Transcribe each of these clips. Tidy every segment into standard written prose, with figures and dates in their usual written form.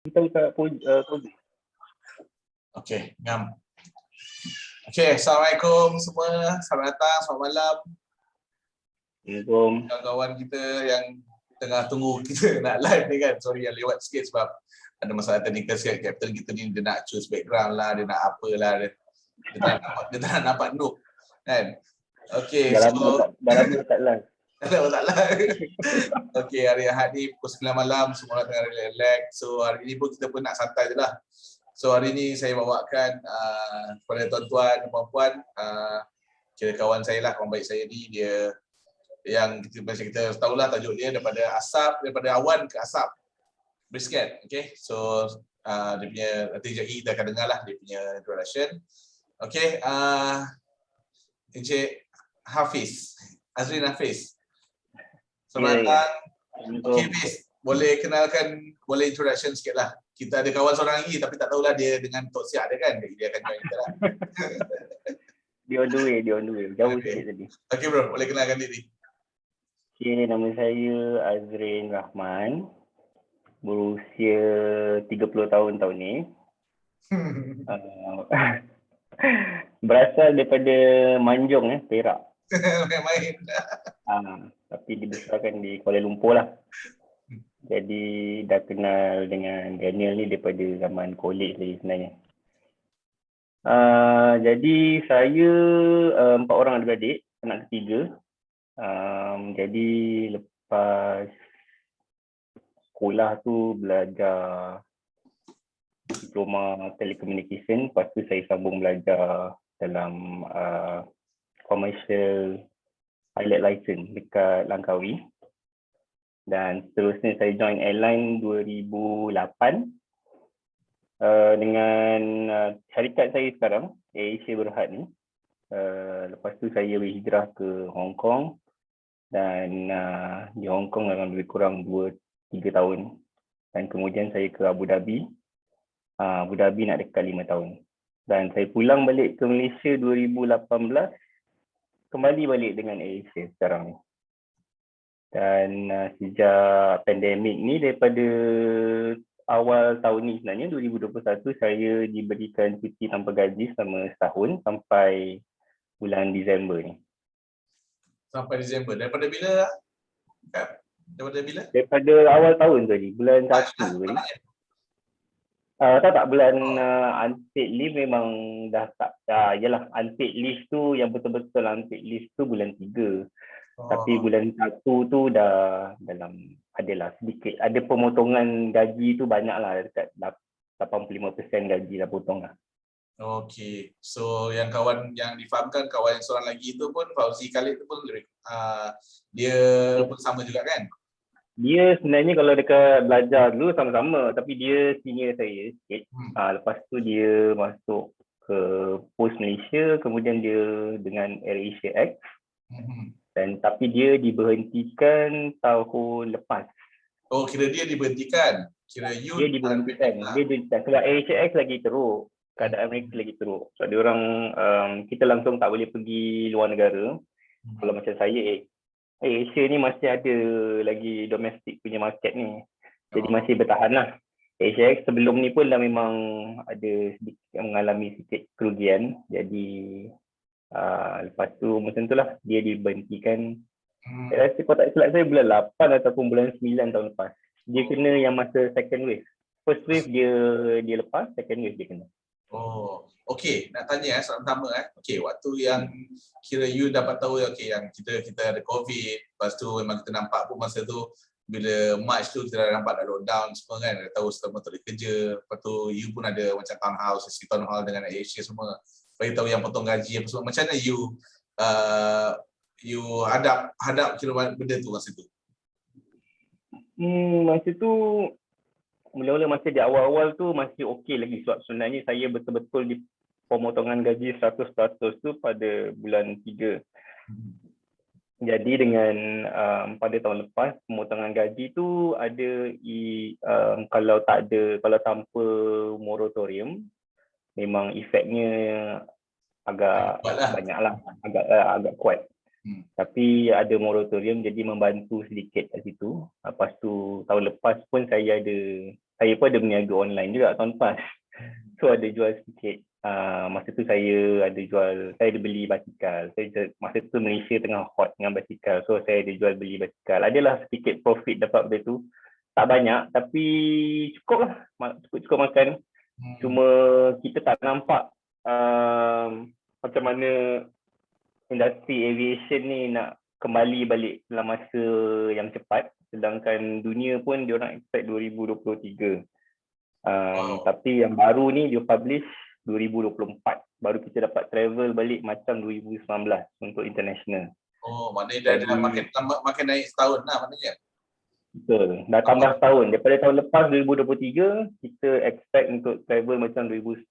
Kita buka projek. Okey, ngam. Okey, Assalamualaikum semua. Selamat datang, selamat malam. Assalamualaikum. Kawan-kawan kita yang tengah tunggu kita nak live ni kan. Sorry yang lewat sikit sebab ada masalah teknikal sikit. Kapten kita ni dia nak choose background lah, dia nak apalah. Dia tak nak nampak noob. Kan? Okey, Dah so lama tak live. tak ada masalah. Okey, hari Ahad ni pukul 9 malam, semua orang tengah relax. So hari ni pun kita pun nak santai je lah. So hari ni saya bawakan kepada tuan-tuan dan puan-puan, kira kawan saya lah, kawan baik saya ni, dia yang macam kita tahulah tajuk dia daripada awan ke asap. Brisket, okay. So dia punya, nanti sekejap kita akan dengar lah dia punya introduction. Okay, Encik Hafiz, Azrin Hafiz. Selamat datang. Okay, Hafiz, boleh kenalkan, boleh introduction sikit lah. Kita ada kawan seorang lagi tapi tak tahulah dia dengan Tok Siak dia kan. Dia akan join kita lah. Dia on the way. Jauh sikit tadi. Okay bro, boleh kenalkan diri. Okay, nama saya Azrin Rahman. Berusia 30 tahun ni. Berasal daripada Manjung, Perak. Main-main. Tapi dibesarkan di Kuala Lumpur lah. Jadi dah kenal dengan Daniel ni daripada zaman college lagi sebenarnya. Jadi saya 4 orang adik-beradik, anak ketiga. Jadi lepas sekolah tu belajar diploma telecommunication, lepas tu saya sambung belajar dalam commercial pilot license dekat Langkawi. Dan seterusnya saya join airline 2008 dengan syarikat saya sekarang, AirAsia Berhad ni. Lepas tu saya berhijrah ke Hong Kong dan di Hong Kong dalam lebih kurang 2-3 tahun. Dan kemudian saya ke Abu Dhabi. Abu Dhabi nak dekat 5 tahun. Dan saya pulang balik ke Malaysia 2018, kembali balik dengan AirAsia sekarang ni. Dan sejak pandemik ni, daripada awal tahun ni sebenarnya 2021, saya diberikan cuti tanpa gaji selama setahun sampai bulan Disember ni. Sampai Disember. Daripada bila? Daripada bila? Daripada awal tahun tadi, bulan 1 tadi. Tak, bulan unpaid leave memang dah tak. Yalah, unpaid leave tu yang betul-betul unpaid leave tu bulan 3. Tapi bulan 1 tu dah dalam, adalah sedikit. Ada pemotongan gaji tu banyak lah, dekat 85% gaji dah potong lah. Okey. So yang kawan yang difahamkan, kawan yang seorang lagi tu pun, Fauzi Khalid tu pun dia pun sama juga kan? Dia sebenarnya kalau dekat belajar dulu sama-sama, tapi dia senior saya sikit. Lepas tu dia masuk ke Post Malaysia, kemudian dia dengan AirAsia X. Dan tapi dia diberhentikan tahun lepas. Oh, kira dia diberhentikan. Kira you dia diberhentikan. Sebab AirAsia X lagi teruk. Keadaan mereka lagi teruk. Sebab dia orang kita langsung tak boleh pergi luar negara. Kalau macam saya, Asia ni masih ada lagi domestik punya market ni. Jadi masih bertahan lah. AirAsia X sebelum ni pun dah memang ada sedikit mengalami sedikit kerugian. Jadi lepas tu macam tu lah dia diberhentikan. Saya rasa kalau tak silap saya bulan 8 ataupun bulan 9 tahun lepas. Dia kena yang masa second wave. First wave dia lepas, second wave dia kena. Oh, okey, nak tanya soalan pertama Okey, waktu yang kira you dapat tahu yang kita ada COVID, lepas tu memang kita nampak pun masa tu bila March tu kita dah nampak dah lockdown semua kan, dah tahu semua tak boleh kerja. Lepas tu you pun ada macam town hall dengan AirAsia semua. Bagi tahu yang potong gaji apa semua. Macam mana you hadap kira benda tu masa tu? Masa tu mula-mula masa di awal-awal tu masih okey lagi sebab sebenarnya saya betul-betul di pemotongan gaji 100% tu pada bulan 3. Jadi dengan pada tahun lepas pemotongan gaji tu ada kalau tanpa moratorium memang efeknya agak banyaklah, agak kuat. Tapi ada moratorium jadi membantu sedikit kat situ. Lepas tu tahun lepas pun saya ada saya pun ada berniaga online juga tahun lepas. So ada jual sikit. Masa tu saya ada beli basikal. Masa tu Malaysia tengah hot dengan basikal. So saya ada jual beli basikal. Adalah sedikit profit dapat benda tu. Tak banyak tapi cukup lah. Cukup makan. Cuma kita tak nampak macam mana industri aviation ni nak kembali balik dalam masa yang cepat. Sedangkan dunia pun diorang expect 2023. Tapi yang baru ni dia publish 2024. Baru kita dapat travel balik macam 2019 untuk international. Maknanya dah makin naik setahun lah maknanya. Betul. Dah tambah setahun. Daripada tahun lepas 2023, kita expect untuk travel macam 2019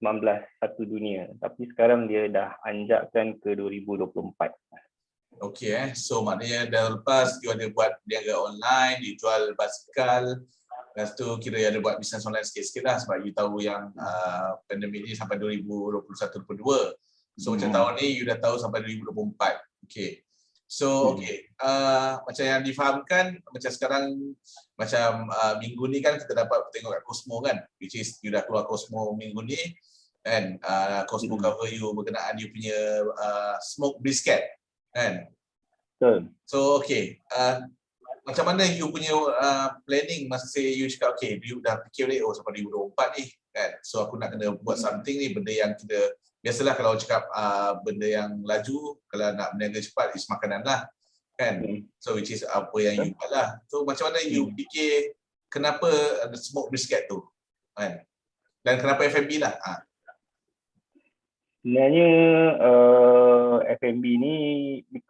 satu dunia. Tapi sekarang dia dah anjakkan ke 2024. Okey So maknanya dah lepas dia ada buat niaga online, dia jual basikal. Lepas tu kira ada buat bisnes online sikit-sikit lah sebab you tahu yang pandemik ni sampai 2021-22. So macam tahun ni you dah tahu sampai 2024. Okey. So macam yang difahamkan macam sekarang macam minggu ni kan kita dapat tengok kat Cosmo kan, which is you dah keluar Cosmo minggu ni kan, Cosmo cover you berkenaan you punya smoke brisket kan. So macam mana you punya planning masa you cakap you dah fikir sampai 2024 ni kan, so aku nak kena buat something ni, benda yang kita biasalah kalau cakap benda yang laju, kalau nak berniaga cepat is makanan lah kan. So which is apa yang you buat lah. So macam mana you fikir kenapa smoke brisket tu kan, dan kenapa F&B lah? Sebenarnya F&B ni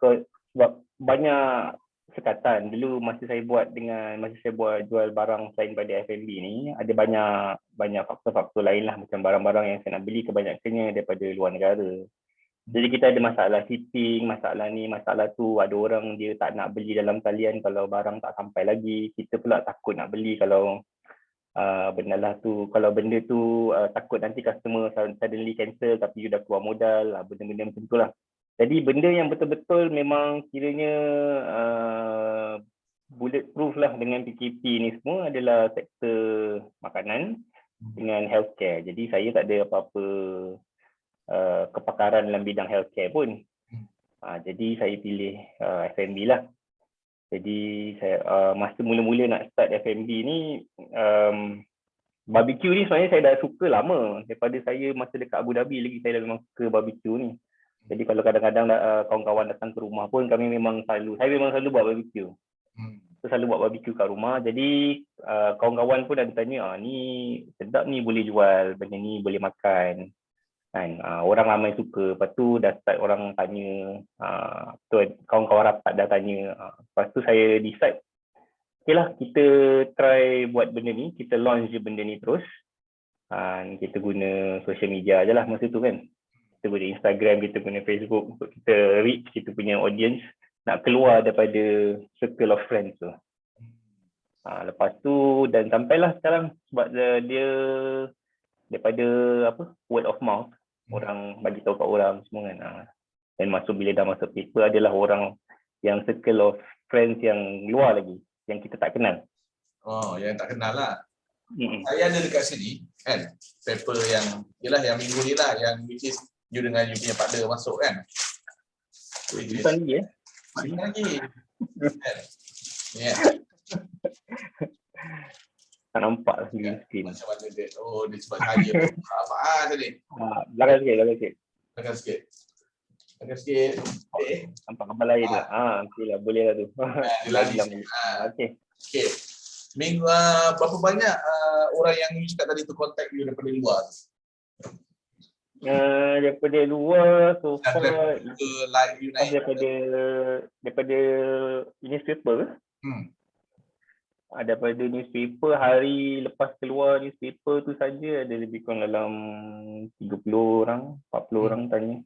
sebab banyak sekatan. Dulu masa saya buat jual barang selain pada F&B ni, ada banyak faktor-faktor lain lah, macam barang-barang yang saya nak beli kebanyakannya daripada luar negara. Jadi kita ada masalah shipping, masalah ni, masalah tu. Ada orang dia tak nak beli dalam talian kalau barang tak sampai lagi. Kita pula takut nak beli kalau benda tu takut nanti customer suddenly cancel tapi you dah keluar modal, benda-benda macam tu lah. Jadi benda yang betul-betul memang kiranya bulletproof lah dengan PKP ni semua adalah sektor makanan dengan healthcare. Jadi saya tak ada apa-apa kepakaran dalam bidang healthcare pun. Jadi saya pilih F&B lah. Jadi saya masa mula-mula nak start F&B ni, barbecue ni sebenarnya saya dah suka lama. Daripada saya masa dekat Abu Dhabi lagi, saya dah memang suka barbecue ni. Jadi kalau kadang-kadang kawan-kawan datang ke rumah pun, saya memang selalu buat barbecue. So, selalu buat barbecue kat rumah. Jadi kawan-kawan pun ada tanya, ni sedap ni, boleh jual, benda ni boleh makan kan. Orang ramai suka. Lepas tu dah start orang tanya, kawan-kawan rapat dah tanya. Lepas tu saya decide, okeylah kita try buat benda ni, kita launch je benda ni terus. Kita guna social media je lah masa tu kan. Kita guna Instagram, kita guna Facebook untuk kita reach kita punya audience, nak keluar daripada circle of friends tu. Lepas tu dan sampailah sekarang, sebab dia daripada word of mouth, orang bagi tahu kat orang semua kan. Dan bila dah masuk paper adalah orang yang circle of friends yang luar lagi, yang kita tak kenal. Yang tak kenal lah. Saya ada dekat sini kan, paper yang minggu ni lah, yang which is you dengan you punya partner masuk kan. Bukan lagi lagi. Tak nampak lah di screen. Macam mana dia? Dia sebab saya apa tadi? Belakang sikit. Agak sikit. Nampak kapal lain tu. Okeylah, boleh lah tu. Dia lagi. Okey. Minggu berapa banyak orang yang you cakap tadi tu contact you daripada luar tu? Daripada luar so far daripada newspaper ke? Daripada newspaper, hari lepas keluar newspaper tu saja ada lebih kurang dalam 30 orang, 40 orang tanya.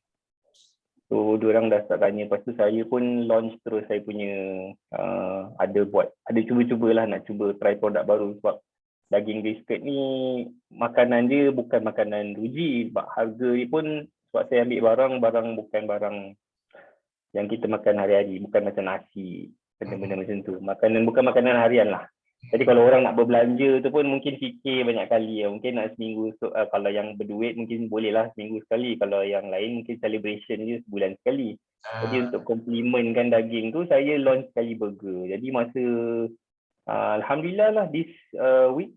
So diorang dah start tanya. Lepas tu saya pun launch terus saya punya ada cuba-cubalah nak cuba try produk baru, sebab daging brisket ni makanan dia bukan makanan ruji, sebab harga dia pun, sebab saya ambil barang bukan barang yang kita makan hari-hari, bukan macam nasi, benda-benda macam tu. Bukan makanan harian lah. Jadi kalau orang nak berbelanja tu pun mungkin fikir banyak kali ya. Mungkin nak seminggu, kalau yang berduit mungkin bolehlah seminggu sekali. Kalau yang lain mungkin celebration je sebulan sekali. Jadi untuk komplimentkan daging tu saya launch sekali burger. Jadi masa Alhamdulillah lah this week,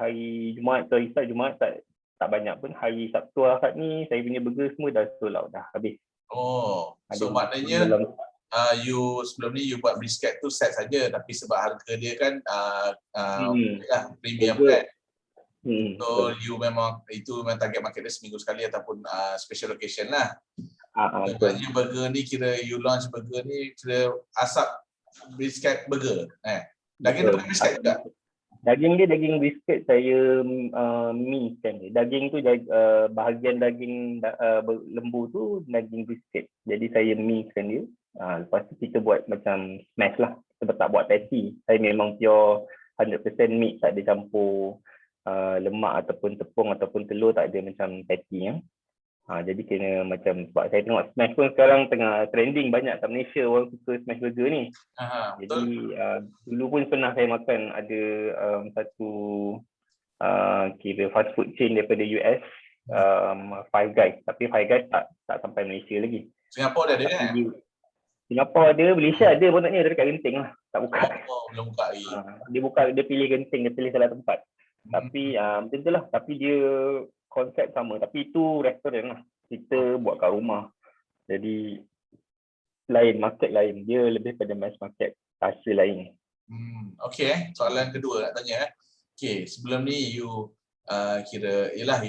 hari Jumaat atau Isyak Jumaat tak banyak pun. Hari Sabtu Ahad ni saya punya burger semua dah sold out dah habis. Oh, so Ada maknanya dalam you sebelum ni you buat brisket tu set saja, tapi sebab harga dia kan premium burger. kan. So Betul. you memang itu memang target market dia seminggu sekali ataupun special occasion lah. Betul. Maknanya burger ni kira you launch burger ni kira asap brisket burger. Daging tu pakai brisket juga. Daging dia daging brisket saya mix kan. Daging tu bahagian daging lembu tu daging brisket. Jadi saya mixkan dia. Lepas tu kita buat macam smash lah. Kita tak buat patty. Saya memang pure 100% mix, tak ada campur lemak ataupun tepung ataupun telur, tak ada macam patty ya. Jadi kena macam, sebab saya tengok smash pun sekarang tengah trending banyak kat Malaysia, orang suka smash burger ni. Jadi dulu pun pernah saya makan ada satu kira fast food chain daripada US, Five Guys, tapi Five Guys tak sampai Malaysia lagi. Singapura dah ada kan? Singapura ada, Malaysia ada pun taknya, dia dekat Genting lah, tak buka. Belum buka lagi. Dia pilih Genting, dia pilih salah tempat. Tapi macam tu lah, tapi dia konsep sama, tapi itu restoran lah, kita buat kat rumah. Jadi lain, market lain, dia lebih pada mass market, rasa lain. Okay, soalan kedua nak tanya. Okay, sebelum ni you kira, yelah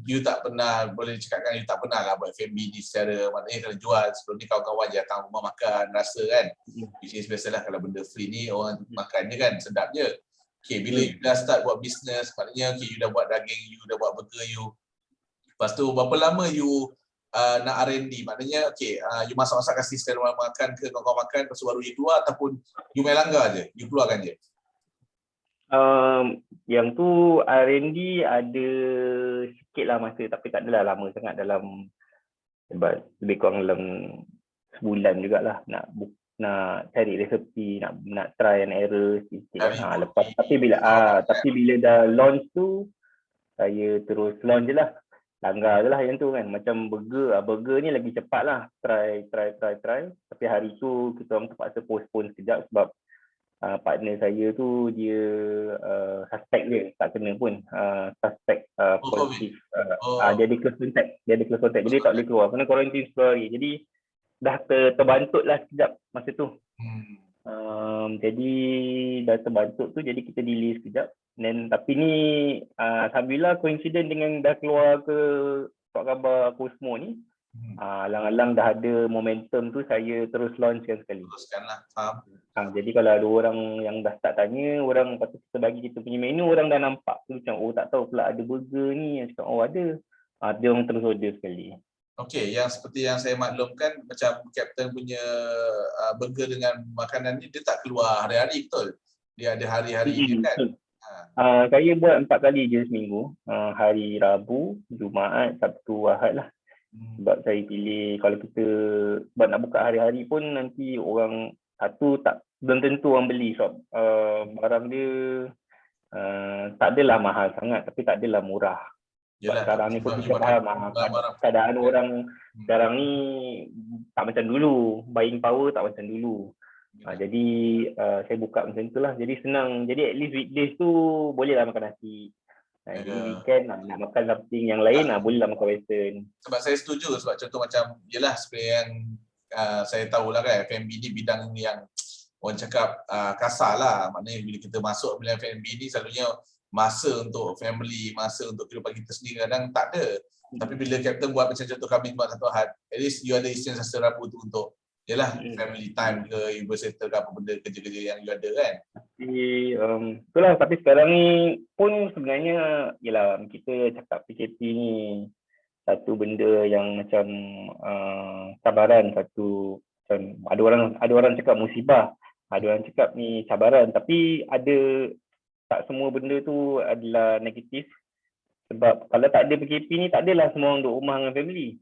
you tak pernah, boleh cakapkan you tak pernah lah buat F&B ni secara, maknanya kalau jual, sebelum ni kawan-kawan je datang rumah makan, rasa kan. Which is biasalah kalau benda free ni, orang makan je kan, sedap je. Okay, bila you dah start buat bisnes, maknanya okay, you dah buat daging, you dah buat burger you. Lepas tu berapa lama you nak R&D? Maknanya okay, you masak-masak kasih stand orang makan ke kawan-kawan makan, lepas tu baru you keluar, ataupun you main langgar je, you keluarkan je? Yang tu R&D ada sikit lah masa, tapi tak adalah lama sangat, dalam lebih kurang dalam sebulan jugalah nak cari resepi, nak try and error sikit. Lepas tapi bila dah launch tu saya terus launch je lah, langgar je lah yang tu kan. Macam burger ni lagi cepat lah, try. Tapi hari tu kita orang terpaksa postpone sekejap sebab partner saya tu dia suspect dia, tak kena pun, suspect positif. Dia ada close contact, jadi tak boleh keluar, kena quarantine 10 hari. Jadi dah terbantut lah sekejap masa tu. Jadi dah terbantut tu, jadi kita delay sekejap. Tapi ni alhamdulillah coincident dengan dah keluar ke surat khabar Cosmo ni, alang-alang dah ada momentum tu, saya terus launchkan sekali. Teruskanlah, faham. Jadi kalau ada orang yang dah start tanya, orang patut kita bagi kita punya menu, orang dah nampak tu macam, oh tak tahu pula ada burger ni, cakap oh ada. Dia orang terus order sekali. Okey, yang seperti yang saya maklumkan, macam Captain punya burger dengan makanan ni, dia tak keluar hari-hari, betul? Dia ada hari-hari dia kan? Saya buat 4 kali je seminggu. Hari Rabu, Jumaat, Sabtu, Ahad lah. Sebab saya pilih, kalau kita sebab nak buka hari-hari pun nanti orang satu belum tentu orang beli, sebab barang dia tak adalah mahal sangat, tapi tak adalah murah. Yalah, sekarang ni pun kita faham keadaan orang sekarang ni tak macam dulu, buying power tak macam dulu. Jadi saya buka macam itulah, jadi senang. Jadi at least weekdays tu bolehlah makan nasi. Jadi weekend nak makan something yang lain, bolehlah makan western. Sebab saya setuju, sebab contoh macam, yelah seperti yang saya tahulah kan, F&B ni bidang yang orang cakap kasar lah. Maknanya bila kita masuk bidang F&B ni, selalunya masa untuk family, masa untuk kehidupan kita sendiri kadang tak ada. Tapi bila Captain buat macam contoh kami buat satu Ahad, at least you ada Isnin Selasa Rabu tu untuk yalah family time ke, you bersettle ke apa benda kerja-kerja yang you ada kan. Itulah, tapi sekarang ni pun sebenarnya yalah, kita cakap PKP ni satu benda yang macam cabaran, satu macam ada orang cakap musibah, ada orang cakap ni cabaran, tapi tak semua benda tu adalah negatif. Sebab kalau tak ada PKP ni, tak adalah semua orang duduk rumah dengan family.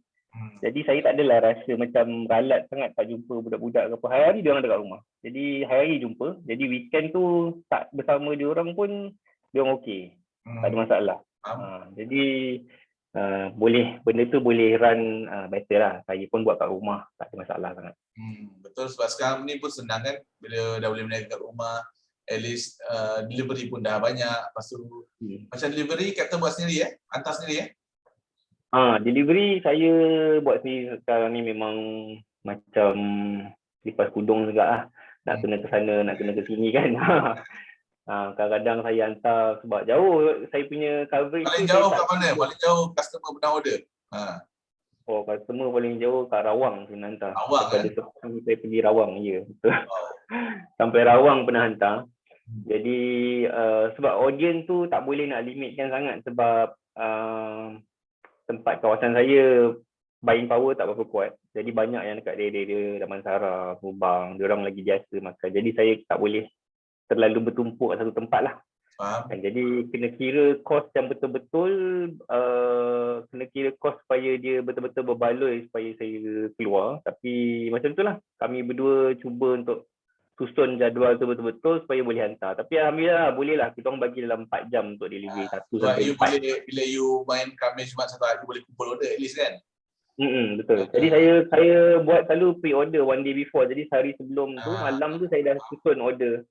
Jadi saya tak adalah rasa macam ralat sangat tak jumpa budak-budak ke apa. Hari-hari dia orang dekat rumah. Jadi hari-hari jumpa. Jadi weekend tu tak bersama dia orang pun dia orang okey. Tak ada masalah. Jadi boleh, benda tu boleh run better lah. Saya pun buat kat rumah, tak ada masalah sangat. Betul, sebab sekarang ni pun senang kan bila dah boleh berniaga kat rumah. At least delivery pun dah banyak. Lepas tu macam delivery Captain buat sendiri hantar sendiri Delivery saya buat sendiri sekarang ni memang macam lipas kudung juga lah. Nak kena ke sana, nak kena ke sini kan. Kadang-kadang saya hantar sebab jauh saya punya coverage. Paling jauh kat mana? Paling jauh customer pernah order? Customer paling jauh kat Rawang saya nak hantar. Rawang saya pergi Rawang, ya. Betul. Sampai Rawang pernah hantar. Jadi sebab audience tu tak boleh nak limitkan sangat sebab tempat kawasan saya buying power tak berapa kuat. Jadi banyak yang dekat daerah Damansara, Subang, dia orang lagi biasa makan. Jadi saya tak boleh terlalu bertumpuk kat satu tempat lah. Jadi kena kira kos yang betul-betul, kena kira kos supaya dia betul-betul berbaloi supaya saya keluar. Tapi macam tu lah, kami berdua cuba untuk susun jadual tu betul-betul supaya boleh hantar. Tapi alhamdulillah boleh lah, kita orang bagi dalam 4 jam untuk delivery 1 sampai 4. Bila you main Khamis Jumaat satu hari boleh kumpul order at least kan? Betul. Jadi saya buat selalu pre-order one day before. Jadi sehari sebelum tu, malam tu saya dah susun order.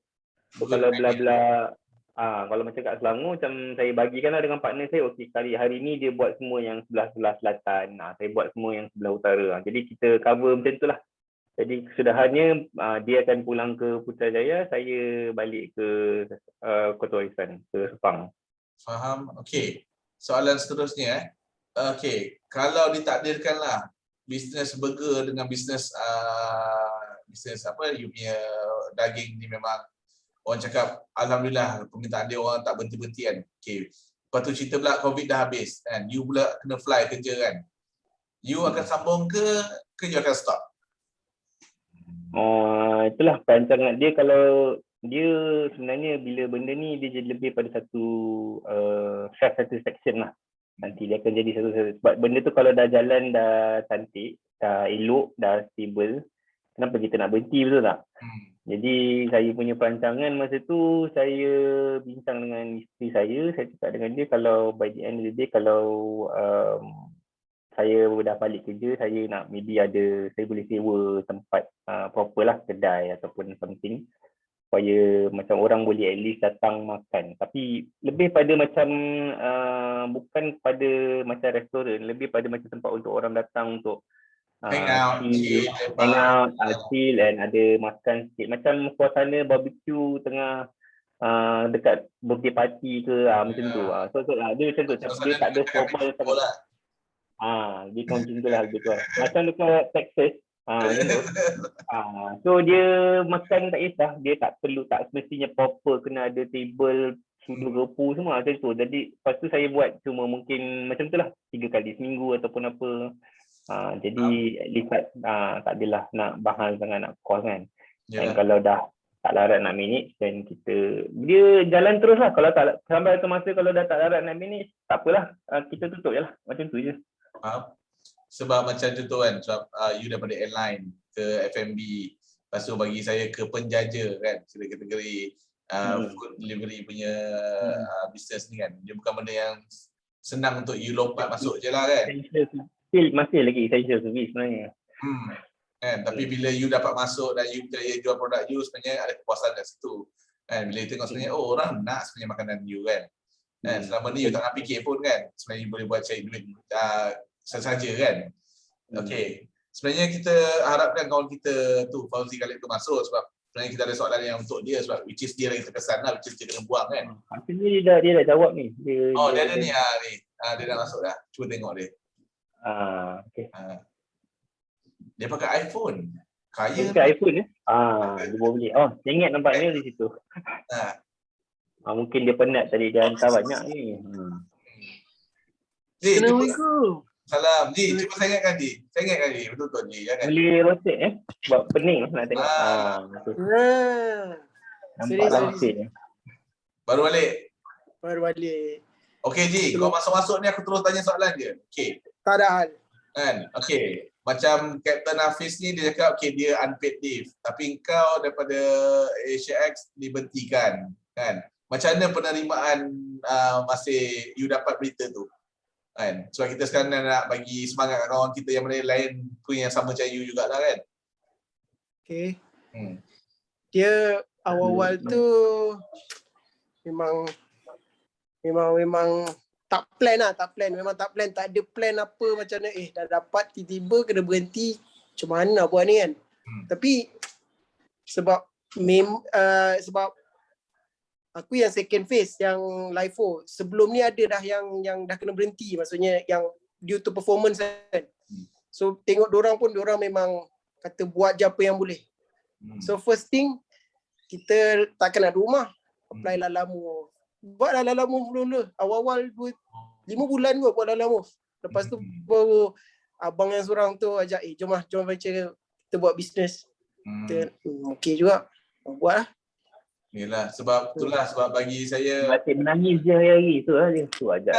So kalau bla-bla, kalau macam kat Selangor, macam saya bagikan lah dengan partner saya, okey kali hari ni dia buat semua yang sebelah selatan, saya buat semua yang sebelah utara. Jadi kita cover macam tu lah. Jadi kesudahannya dia akan pulang ke Putrajaya, saya balik ke Kota Warisan, ke Sepang. Faham. Okey. Soalan seterusnya okey, kalau ditakdirkanlah bisnes burger dengan bisnes apa you punya daging ni memang orang cakap alhamdulillah permintaan dia orang tak berhenti-berhenti kan. Okey. Lepas tu cerita pula COVID dah habis kan. You pula kena fly kerja kan. You akan sambung ke you akan stop? Itulah perancangan dia. Kalau dia sebenarnya bila benda ni dia jadi lebih pada satu self satisfaction lah. Nanti dia akan jadi satu sebab benda tu kalau dah jalan dah cantik, dah elok, dah stable, kenapa kita nak berhenti, betul tak? Jadi saya punya perancangan masa tu, saya bincang dengan isteri saya cakap dengan dia kalau by the end of the day, kalau saya dah balik kerja, saya nak maybe saya boleh sewa tempat proper lah, kedai ataupun something, supaya macam orang boleh at least datang makan. Tapi lebih pada macam bukan pada macam restoran, lebih pada macam tempat untuk orang datang untuk hang out, chill and ada makan sikit. Macam suasana barbecue tengah dekat birthday party ke macam tu. So dia macam tu, dia tak ada formal sangat. Dia macam tu lah lebih kurang. Macam dekat Texas. So dia makan tak kisah, dia tak semestinya proper kena ada table, sudu gepu semua macam tu. Jadi lepas tu saya buat cuma mungkin macam tu lah 3 kali seminggu ataupun apa. Jadi at least tak adalah nak bahal sangat, nak kos kan. Dan kalau dah tak larat nak manage, dan dia jalan terus lah. Kalau tak sampai ke masa kalau dah tak larat nak manage, tak apalah, kita tutup je lah. Macam tu je. Sebab macam contoh kan, sebab you daripada airline ke F&B, lepas tu bagi saya ke penjaja kan, kategori food delivery punya business ni kan, dia bukan benda yang senang untuk you lompat masuk je lah kan. Masih lagi essential service sebenarnya. Kan? Tapi bila you dapat masuk dan you berjaya jual produk you, sebenarnya ada kepuasan kat situ kan, bila you tengok sebenarnya orang nak sebenarnya makanan you kan. Selama ni you tak nak fikir pun kan, sebenarnya you boleh buat cari duit saja kan. Okey, sebenarnya kita harapkan kawan kita tu Fauzi Khalid tu masuk, sebab sebenarnya kita ada soalan yang untuk dia, sebab which is dia lagi terkesan lah, which is dia kena buang kan. Dia dah jawab ni. Dia ada ni dia dah masuk dah. Cuba tengok dia. Okay. Dia pakai iPhone. Kaya. Pakai iPhone ya? Dia boleh beli. Ingat nampaknya di situ. Mungkin dia penat tadi, dia hantar banyak ni. Assalamualaikum. Salam. Ji, cuba saya ingatkan Ji. Betul-betul Ji. Boleh rotate sebab pening nak tengok. Nampak rotate ni. Baru balik. Okey Ji, kau masuk-masuk ni aku terus tanya soalan je. Okey. tak ada hal. Kan? Okay. Macam Captain Hafiz ni dia cakap okay, dia unpaid leave. Tapi kau daripada AsiaX dibentikan. Kan? Macam mana penerimaan masih you dapat berita tu? Kan? Sebab kita sekarang nak bagi semangat kat kawan kita yang lain pun yang sama macam you jugalah kan? Okay. Dia awal-awal tu memang tak plan lah, memang tak plan, tak ada plan apa macam mana, dah dapat tiba-tiba kena berhenti, macam mana nak buat ni kan. Tapi sebab aku yang second phase yang LIFO, sebelum ni ada dah yang dah kena berhenti, maksudnya yang due to performance kan. So tengok dorang memang kata buat je apa yang boleh. So first thing, kita takkan ada rumah, apply Lalamove. Buat Lalamove dulu. Awal-awal 5 bulan kot buat Lalamove. Lepas tu baru abang yang seorang tu ajak, jom baca, kita buat bisnes. Kita, okey juga. Buat lah. Yelah, sebab bagi saya Batik menangis je hari-hari tu lah dia. Tu ajak.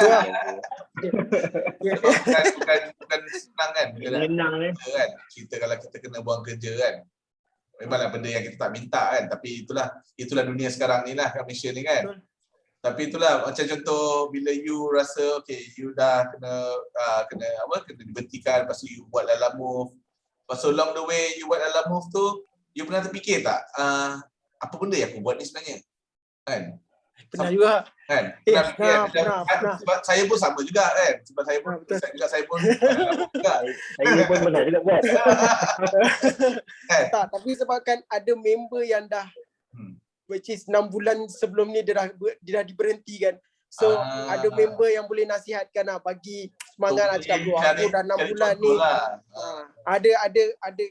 bukan senang kan. Menang kan. Kita kalau kita kena buang kerja kan. Memanglah benda yang kita tak minta kan. Tapi itulah dunia sekarang ni lah kat Malaysia ni kan. Tapi itulah macam contoh bila you rasa okay, you dah kena dibentikan, lepas tu you buat Lalamove. Lepas tu along the way you buat Lalamove tu, you pernah terfikir tak apa benda yang aku buat ni sebenarnya? Kan? Pernah juga. Kan? Pernah. Sebab saya pun sama juga kan. Sebab saya pun saya pun juga. Saya pun pernah juga buat. Tak, tapi sebabkan ada member yang dah which is 6 bulan sebelum ni dia dah diberhentikan. So ada member yang boleh nasihatkan lah, bagi semangat lah, cakap bro, aku dah 6 bulan ni. Ada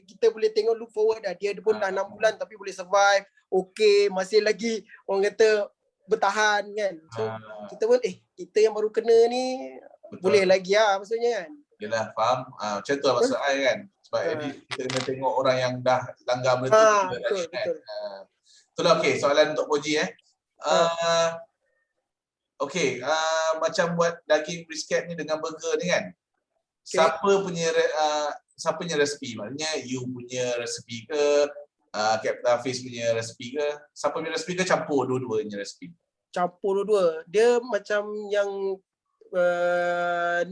kita boleh tengok look forward dah. Dia pun dah 6 bulan tapi boleh survive. Okay, masih lagi orang kata bertahan kan. So kita pun kita yang baru kena ni boleh lagi lah maksudnya kan. Yelah, faham. Macam tu lah maksud saya kan. Sebab kita kena tengok orang yang dah langgar benda tu. Betul. Itulah okay, soalan untuk Boji okay, macam buat daging brisket ni dengan burger ni kan. Siapa punya resepi? Maknanya you punya resepi ke? Captain Hafiz punya resepi ke? Siapa punya resepi ke campur dua-duanya resepi? Campur dua-dua. Dia macam yang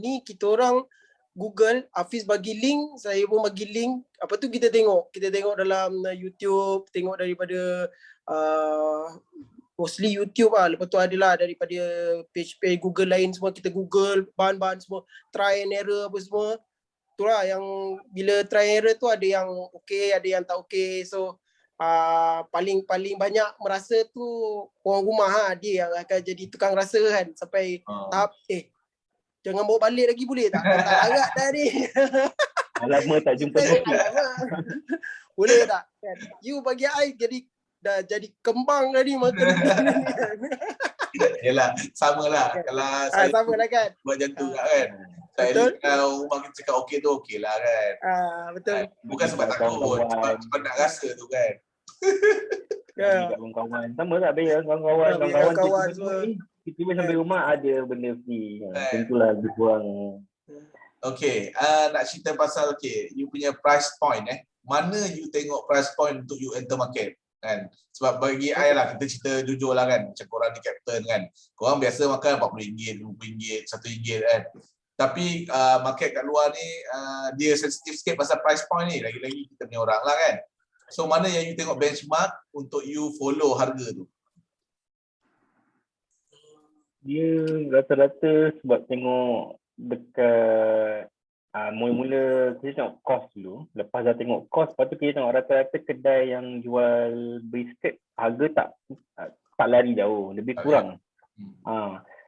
ni kita orang Google, Hafiz bagi link, saya pun bagi link. Apa tu kita tengok dalam YouTube, tengok daripada mostly YouTube lah. Lepas tu adalah daripada page Google lain semua, kita Google bahan-bahan semua, try and error apa semua. Itulah yang bila try and error tu ada yang okey, ada yang tak okey. So paling banyak merasa tu orang rumah dia yang akan jadi tukang rasa kan, sampai tahap jangan bawa balik lagi boleh tak? Tak larat dah ni. Lama tak jumpa kopi. Boleh tak? You bagi I dah jadi kembang tadi makan ni. Yalah, samalah. Kalau saya samalah kan. Buat macam tu kan. Betul. Kalau rumah kita cakap okey tu okey lah kan. Betul. Bukan sebab takut, sebab nak rasa tu kan. Kawan-kawan sama tak bayar kawan-kawan semua. Kita sampai rumah ada benda free. Tentulah lebih kurang. Okay, nak cerita pasal you punya price point Mana you tengok price point untuk you enter market kan? Sebab bagi I lah, kita cerita jujur lah kan, macam korang ni captain kan, korang biasa makan RM40, RM20, RM1 kan. Tapi market kat luar ni dia sensitif sikit pasal price point ni, lagi-lagi kita punya orang lah kan. So mana yang you tengok benchmark untuk you follow harga tu? Dia rata-rata sebab tengok dekat mula-mula kita tengok cost dulu. Lepas dah tengok cost, lepas tu kita tengok rata-rata kedai yang jual brisket harga tak lari jauh, lebih kurang.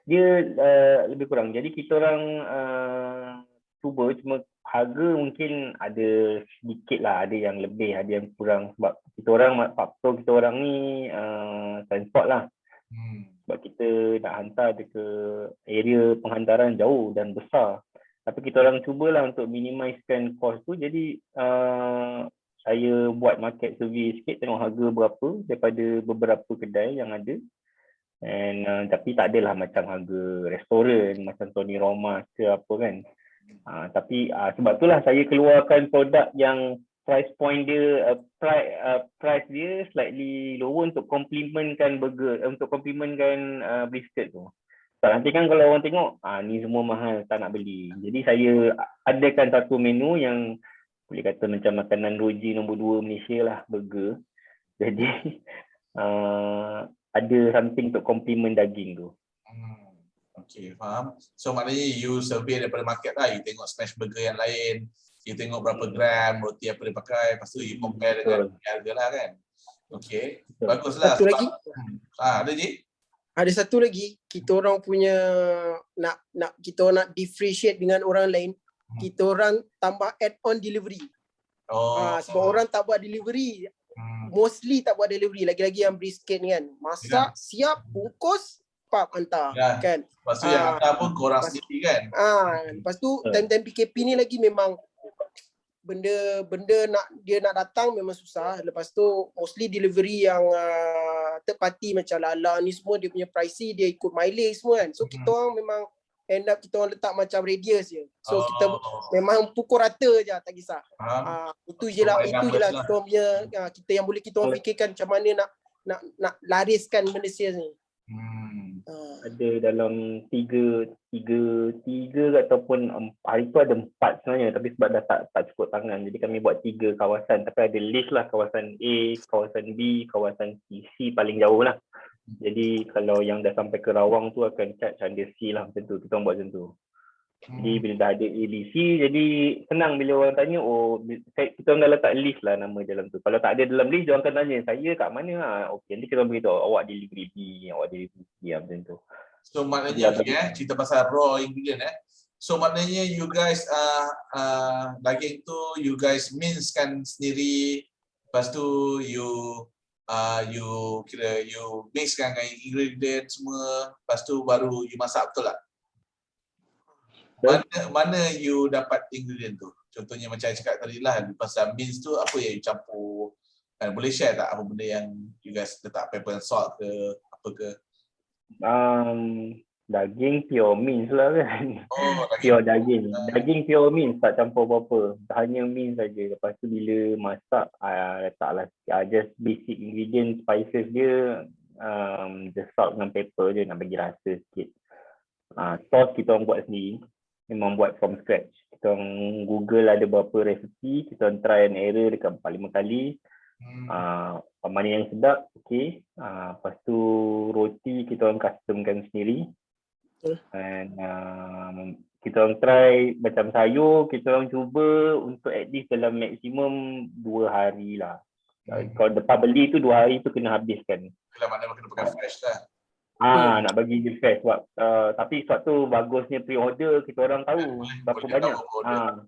Dia lebih kurang. Jadi kita orang cuba, cuma harga mungkin ada sedikit lah, ada yang lebih, ada yang kurang. Sebab kita orang, faktor kita orang ni transport lah. Sebab kita nak hantar dia ke area penghantaran jauh dan besar. Tapi kita orang cubalah untuk minimizekan cost tu. Jadi saya buat market survey sikit, tengok harga berapa daripada beberapa kedai yang ada. Tapi tak adalah macam harga restoran macam Tony Roma ke apa kan. Tapi sebab itulah saya keluarkan produk yang price point dia, price dia slightly lower untuk complementkan burger, untuk complementkan brisket tu. So, nanti kan kalau orang tengok, ni semua mahal, tak nak beli. Jadi saya adakan satu menu yang boleh kata macam makanan roji nombor 2 Malaysia lah, burger. Jadi ada something untuk complement daging tu. Okay, faham. So maknanya you survey daripada market lah, you tengok smash burger yang lain, you tengok berapa gram roti apa dia pakai, lepas tu you compare dengan harga lah kan. Okay, baguslah. Satu lagi. Ada je? Ada satu lagi, kita orang punya kita orang nak differentiate dengan orang lain, kita orang tambah add-on delivery. Sebab orang tak buat delivery. Mostly tak buat delivery, lagi-lagi yang brisket ni kan. Masak, siap, bungkus, pap hantar kan. Lepas tu yang hantar pun korang sendiri kan. Lepas tu time-time PKP ni lagi memang benda dia nak datang memang susah. Lepas tu mostly delivery yang third party macam Lala ni semua dia punya pricey, dia ikut mileage semua kan. So kita orang memang end up kita orang letak macam radius je. So kita memang pukul rata je, tak kisah. Itu je lah kita orang punya kita yang boleh kita orang fikirkan macam mana nak lariskan benda sales ni. Ada dalam tiga ataupun hari tu ada 4 sebenarnya, tapi sebab dah tak cukup tangan, jadi kami buat 3 kawasan, tapi ada list lah, kawasan A, kawasan B, kawasan C. C paling jauh lah. Jadi kalau yang dah sampai ke Rawang tu akan charge under C lah, macam tu, kita orang buat macam tu. Jadi bila dah ada A, B, C, jadi senang bila orang tanya, kita orang dah letak list lah nama dalam tu. Kalau tak ada dalam list, dia orang akan tanya, saya kat mana lah? Okey, nanti kita orang beritahu, awak delivery B, awak delivery C, macam tu. So maknanya cerita pasal raw ingredient So maknanya you guys daging tu you guys mincekan sendiri, lepas tu you mixkan dengan ingredient semua, lepas tu baru you masak, betul tak? Mana you dapat ingredient tu? Contohnya macam saya cakap tadi lah, pasal mince tu apa yang you campur? Boleh share tak apa benda yang you guys letak, pepper and salt ke apa ke? Daging pure mince lah kan. Pure daging. Daging pure mince, tak campur apa-apa. Hanya mince saja. Lepas tu bila masak, letaklah just basic ingredient, spices dia, just salt dengan pepper je, nak bagi rasa sikit. Sauce kita orang buat sendiri. Memang buat from scratch. Kita orang Google ada beberapa resipi, kita orang try and error dekat 4-5 kali. Mana yang sedap, okey. Lepas tu roti kita orang customkan sendiri. And kita orang try macam sayur, kita orang cuba untuk at least dalam maksimum 2 hari lah. Kalau depan beli tu 2 hari tu kena habiskan. Kalau mana kena pakai fresh lah. Nak bagi dia fresh sebab tapi sebab tu bagusnya pre-order, kita orang tahu berapa banyak.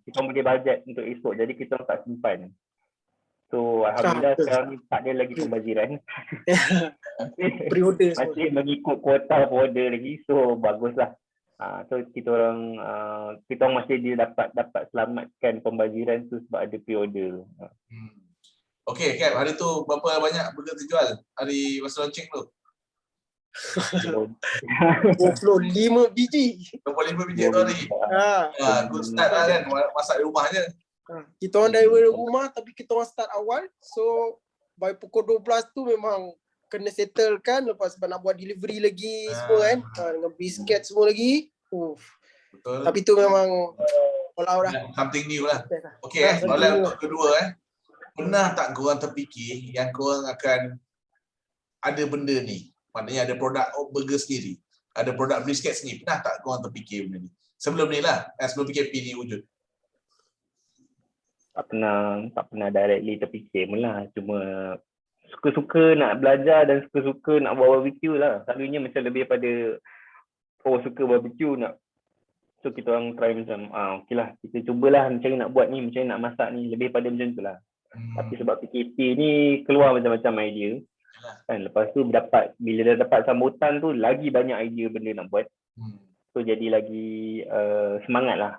Kita orang boleh budget untuk esok, jadi kita orang tak simpan. So alhamdulillah sekarang ni tak ada lagi pembaziran. Pre-order masih mengikut kuota order lagi, so baguslah. So kita orang masih dapat selamatkan pembaziran tu sebab ada pre-order. Okey, Cap, hari tu berapa banyak burger terjual hari masa launching tu? 25 biji. 25 biji tu hari. Good start lah kan, masak di rumah je. Kita orang dari rumah tapi kita orang start awal. So by pukul 12 tu memang kena settlekan, lepas sebab nak buat delivery lagi semua kan. Dengan biscuit semua lagi. Betul. Tapi tu memang all out lah. Something new lah. Okey, soalan untuk kedua pernah tak korang terfikir yang korang akan ada benda ni? Maknanya ada produk burger sendiri, ada produk brisket sendiri. Pernah tak korang terfikir benda ni? Sebelum ni lah, sebelum PKP ni wujud. Tak pernah directly terfikir pun lah. Cuma suka-suka nak belajar dan suka-suka nak buat barbecue lah. Selalunya macam lebih pada suka barbecue nak. So kita orang try macam okey lah, kita cubalah macam mana nak buat ni, macam mana nak masak ni, lebih pada macam tu lah. Tapi sebab PKP ni keluar macam-macam idea. Kan, lepas tu bila dah dapat sambutan tu lagi banyak idea benda nak buat. So jadi lagi semangat lah.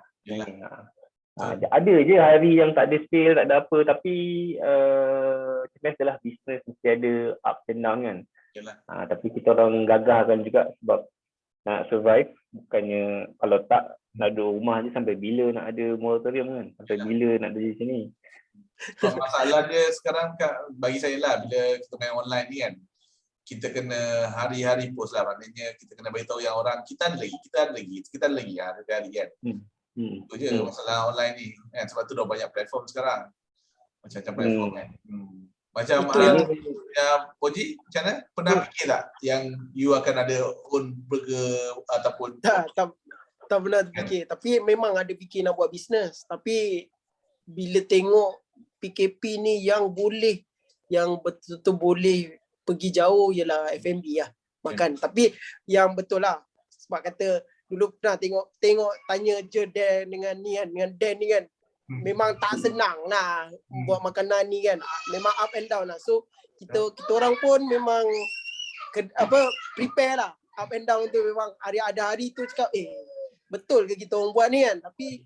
Ada je hari yang tak ada sale, tak ada apa, tapi biasalah business mesti ada up and down kan. Tapi kita orang gagahkan juga sebab nak survive, bukannya kalau tak nak duduk rumah je sampai bila nak ada moratorium kan, sampai bila nak ada di sini. Masalah dia sekarang bagi saya lah, bila kita main online ni kan, kita kena hari-hari post lah, maknanya kita kena beritahu yang orang kita ada lagi hari-hari kan. Itu je masalah online ni kan, sebab tu dah banyak platform sekarang, macam-macam platform kan. Macam yang Poji, macam mana? Pernah fikir tak yang you akan ada own burger ataupun tak pernah fikir, tapi memang ada fikir nak buat bisnes, tapi bila tengok PKP ni yang betul-betul boleh pergi jauh ialah F&B lah, makan. Tapi yang betul lah, sebab kata dulu pernah tengok tanya je Dan dengan Dan ni kan, memang tak senang lah buat makanan ni kan, memang up and down lah. So kita orang pun memang prepare lah, up and down tu. Memang ada hari tu cakap betul ke kita orang buat ni kan, tapi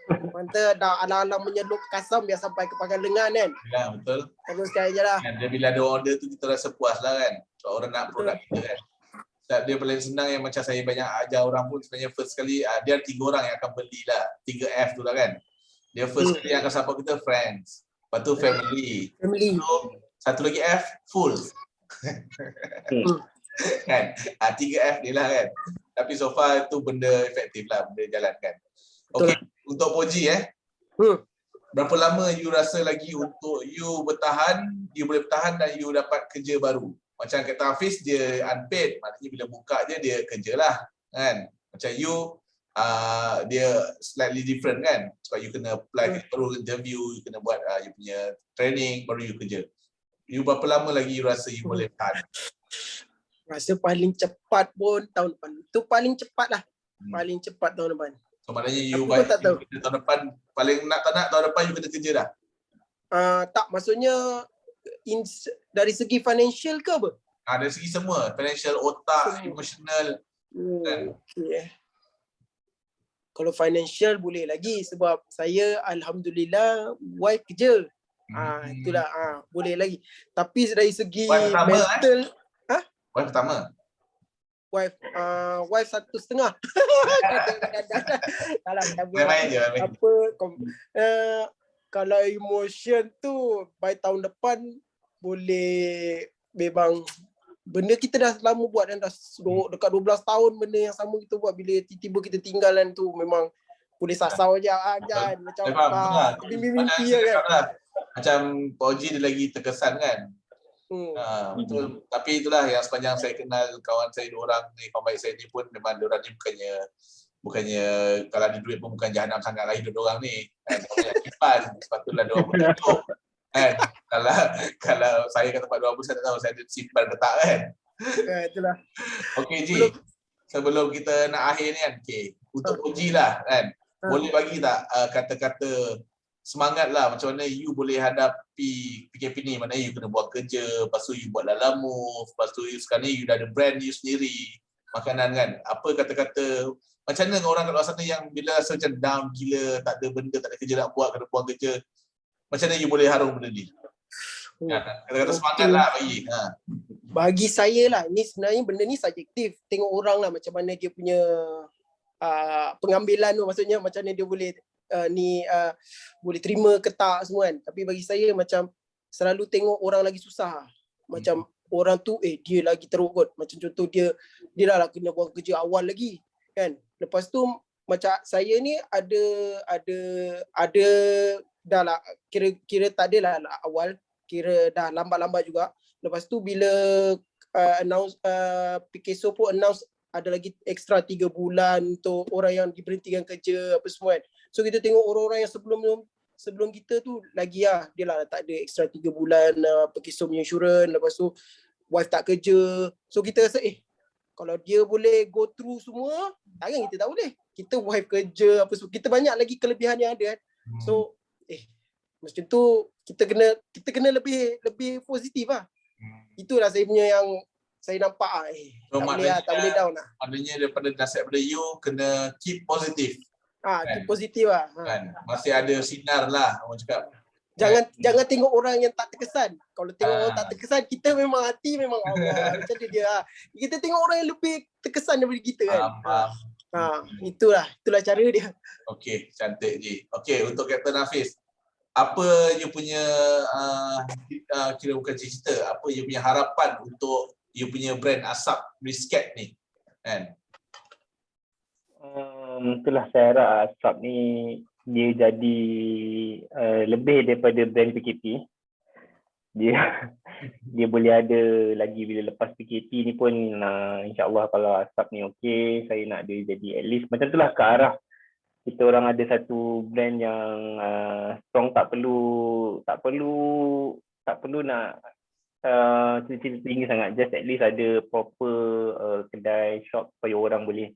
mantap dah alang-alang menyelup kasam biar sampai ke pangkal lengan kan. Ya betul. Teruskan je lah. Dan bila ada order tu kita rasa puas lah kan, so, orang nak produk kita kan. Dia paling senang yang macam saya banyak ajar orang pun sebenarnya first kali dia ada 3 orang yang akan beli lah, 3F tu lah kan. Dia first kali yang akan support kita friends, lepas tu family. So, satu lagi F, full. Kan? 3F dia lah kan. Tapi so far tu benda efektif lah, benda jalan kan. Okay, untuk Poji berapa lama you rasa lagi untuk you bertahan, you boleh bertahan dan you dapat kerja baru? Macam kata Hafiz, dia unpaid, maknanya bila buka dia kerja lah kan. Macam you dia slightly different kan, sebab you kena apply baru interview, you kena buat you punya training, baru you kerja. You berapa lama lagi you rasa you boleh tahan? Rasa paling cepat pun tahun depan. Itu paling cepat lah. Paling cepat tahun depan. So maknanya you tahun depan, paling tak nak tahun depan you kena kerja dah? Tak, maksudnya dari segi financial ke apa? Dari segi semua, financial, otak, emotional. Okay. Kalau financial boleh lagi, sebab saya alhamdulillah wife kerja. Itulah boleh lagi. Tapi dari segi wife pertama, mental wife pertama? Wife 1.5. Main je. Kalau emotion tu by tahun depan boleh, memang benda kita dah lama buat dan dah dekat 12 tahun benda yang sama kita buat, bila tiba-tiba kita tinggalan tu memang boleh sasau je kan, macam mimpi kan. Macam Poji dia lagi terkesan kan. Betul. Tapi itulah yang sepanjang saya kenal kawan saya 2 orang ni, kawan baik saya ni pun memang diorang ni bukannya kalau ada duit pun bukan jahanam sangat lagi diorang ni kan. Simpan, sepatutnya diorang bertutup kan. Kalau saya kat tempat diorang pun saya tak tahu saya ada simpan ke tak kan. Itulah. Okey Ji, sebelum kita nak akhir ni kan, untuk Poji lah kan, boleh bagi tak kata-kata semangat lah, macam mana you boleh hadapi PKP ni? Maknanya you kena buat kerja, lepas tu you buat dalam move, lepas tu sekarang ni you dah ada brand you sendiri, makanan kan. Apa kata-kata, macam mana dengan orang kat luar sana yang bila rasa macam down gila, tak ada benda, tak ada kerja nak buat, kena buang kerja, macam mana you boleh harung benda ni? Kata-kata semangat lah bagi. Bagi saya lah, ni sebenarnya benda ni subjektif. Tengok orang lah macam mana dia punya pengambilan tu, maksudnya macam mana dia boleh boleh terima ke tak semua kan. Tapi bagi saya macam selalu tengok orang lagi susah. Macam orang tu dia lagi teruk kot. Macam contoh dia dah lah kena buat kerja awal lagi kan. Lepas tu macam saya ni ada dah lah kira tak adalah awal, kira dah lambat-lambat juga. Lepas tu bila announce PKSO pun announce ada lagi extra 3 bulan untuk orang yang diberhentikan kerja apa semua kan. So kita tengok orang-orang yang sebelum kita tu lagi dia lah tak ada extra 3 bulan PKSO punya insurans, lepas tu wife tak kerja. So kita rasa kalau dia boleh go through semua, takkan kita tak boleh. Kita wife kerja apa semua, kita banyak lagi kelebihan yang ada kan. So macam tu kita kena lebih positif lah. Itulah saya punya yang saya nampak so, tak boleh down lah. Maknanya daripada nasihat daripada you, kena keep positif. Keep positif lah. Kan? Masih ada sinar lah orang cakap. Jangan tengok orang yang tak terkesan. Kalau tengok orang tak terkesan, kita memang hati memang Allah. Macam tu dia. Kita tengok orang yang lebih terkesan daripada kita kan. Itulah cara dia. Okey, cantik je. Okey, untuk Kapten Hafiz, apa you punya kira bukan cita, apa you punya harapan untuk you punya brand Asap Brisket ni? Kan? Itulah saya harap Asap ni dia jadi lebih daripada brand PKP. Dia boleh ada lagi bila lepas PKP ni pun insya-Allah kalau Asap ni okey, saya nak dia jadi at least macam itulah ke arah kita orang ada satu brand yang strong, tak perlu nak cita-cita tinggi sangat, just at least ada proper kedai shop supaya orang boleh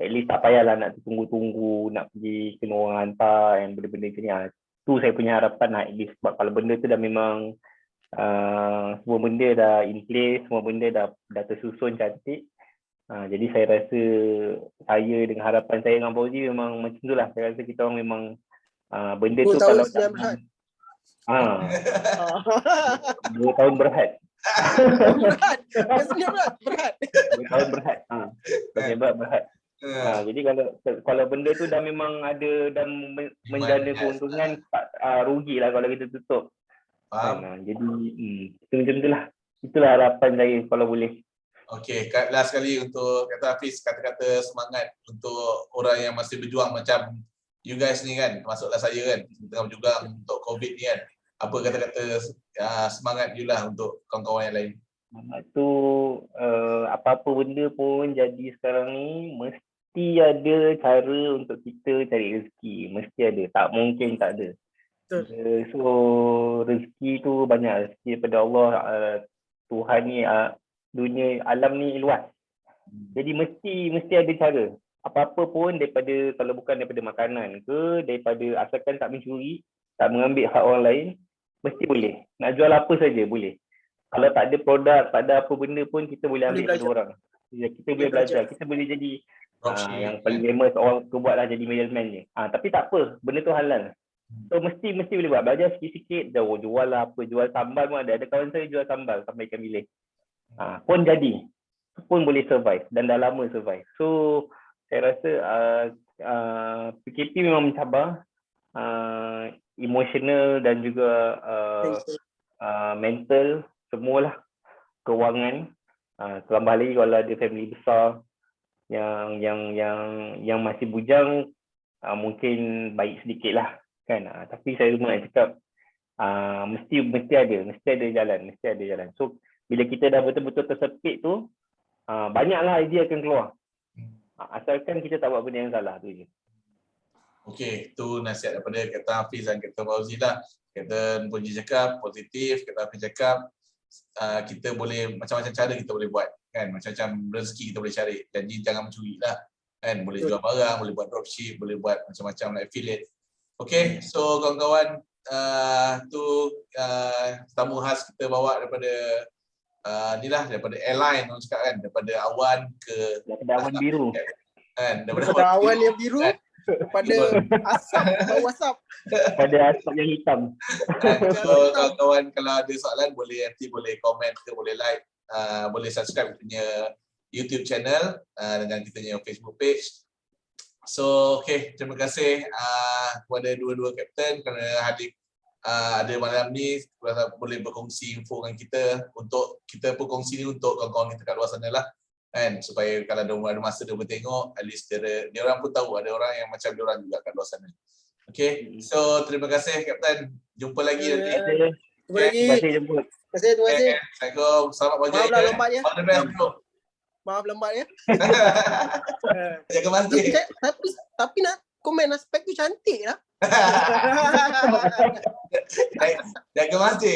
at least tak payahlah nak tunggu-tunggu nak pergi kena orang hantar yang benda-benda macam ni. Tu saya punya harapan lah, at least sebab kalau benda tu dah memang semua benda dah in place, semua benda dah tersusun cantik. Jadi saya rasa saya dengan harapan saya dengan Fauzi memang macam tu lah. Saya rasa kita orang memang benda tu kalau 2 tahun 9 Berhad. 2 tahun Berhad. Berhad. 2 tahun Berhad. Penyebab Berhad. Jadi kalau benda tu dah memang ada dan menjana keuntungan, rugilah kalau kita tutup. Jadi itu macam itulah. Itulah harapan saya kalau boleh. Okey, last sekali untuk kata Hafiz, kata-kata semangat untuk orang yang masih berjuang macam you guys ni kan, termasuklah saya kan, tengah berjuang untuk COVID ni kan. Apa kata-kata semangat you lah untuk kawan-kawan yang lain? Semangat tu apa-apa benda pun jadi sekarang ni mesti ada cara untuk kita cari rezeki, mesti ada, tak mungkin tak ada. So rezeki tu banyak, rezeki daripada Allah. Tuhan ni dunia alam ni luas. Jadi mesti ada cara. Apa-apa pun daripada, kalau bukan daripada makanan ke, daripada asalkan tak mencuri, tak mengambil hak orang lain, mesti boleh. Nak jual apa saja boleh. Kalau tak ada produk, tak ada apa benda pun kita boleh ambil daripada orang. Kita boleh belajar. Kita boleh jadi yang paling famous orang tu buatlah jadi middleman je. Tapi tak apa, benda tu halal. So mesti boleh buat. Belajar sikit-sikit, jual lah apa, jual sambal pun ada. Ada kawan saya jual sambal, sambal ikan bilis. Pun jadi, pun boleh survive dan dah lama survive. So saya rasa PKP memang mencabar, emotional dan juga mental, semualah, kewangan. Tambah lagi kalau ada family besar yang masih bujang, mungkin baik sedikit lah kan. Tapi saya cuma nak cakap mesti ada jalan. So bila kita dah betul-betul tersepit tu, banyaklah idea akan keluar. Asalkan kita tak buat benda yang salah tu je. Okey, tu nasihat daripada Kapten Hafiz dan Kapten Fauzi lah. Kapten Puji cakap positif, Kapten Hafiz cakap kita boleh macam-macam cara kita boleh buat kan, macam-macam rezeki kita boleh cari. Janji jangan mencuri lah kan, boleh jual barang, boleh buat dropship, boleh buat macam-macam like affiliate. Okey, so kawan-kawan, tu tamu khas kita bawa daripada inilah, daripada airline orang cakap kan, daripada awan ke daripada awan biru kan, daripada awan yang biru kan, kepada asap, bau asap, pada asap yang hitam. So kawan-kawan kalau ada soalan nanti boleh komen ke, boleh like, boleh subscribe punya YouTube channel dengan kita punya Facebook page. So terima kasih kepada dua-dua kapten kerana hadir ada malam ni, boleh berkongsi info dengan kita. Untuk kita pun kongsi ni untuk kawan-kawan kita kat luar sana lah kan, supaya kalau ada masa dia bertengok, at least dia orang pun tahu ada orang yang macam dia orang juga kat luar sana. Okay, so terima kasih Kapten, jumpa lagi nanti. Terima kasih jemput. Terima kasih. Assalamualaikum, selamat pagi. Maaflah lambat ya. All the best bro. Maaf lambat ya. Jaga mati. Tapi nak komen aspek tu cantik lah. Jaga mati.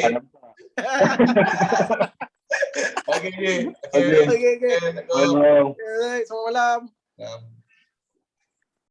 Okay. Selamat malam.